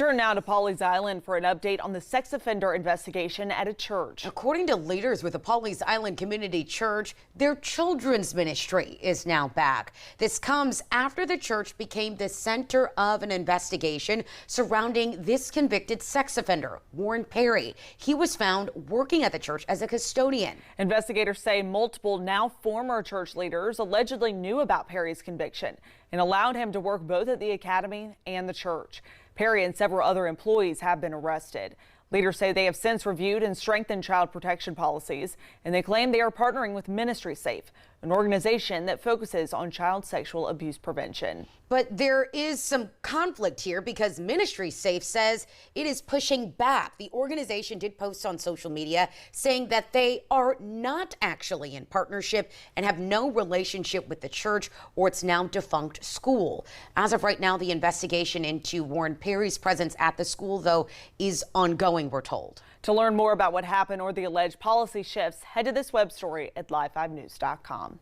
Turn now to Pawleys Island for an update on the sex offender investigation at a church. According to leaders with the Pawleys Island Community Church, their children's ministry is now back. This comes after the church became the center of an investigation surrounding this convicted sex offender, Warren Perry. He was found working at the church as a custodian. Investigators say multiple now former church leaders allegedly knew about Perry's conviction and allowed him to work both at the academy and the church. Perry and several other employees have been arrested. Leaders say they have since reviewed and strengthened child protection policies, and they claim they are partnering with Ministry Safe, an organization that focuses on child sexual abuse prevention. But there is some conflict here because Ministry Safe says it is pushing back. The organization did post on social media saying that they are not actually in partnership and have no relationship with the church or its now defunct school. As of right now, the investigation into Warren Perry's presence at the school, though, is ongoing, we're told. To learn more about what happened or the alleged policy shifts, head to this web story at live5news.com.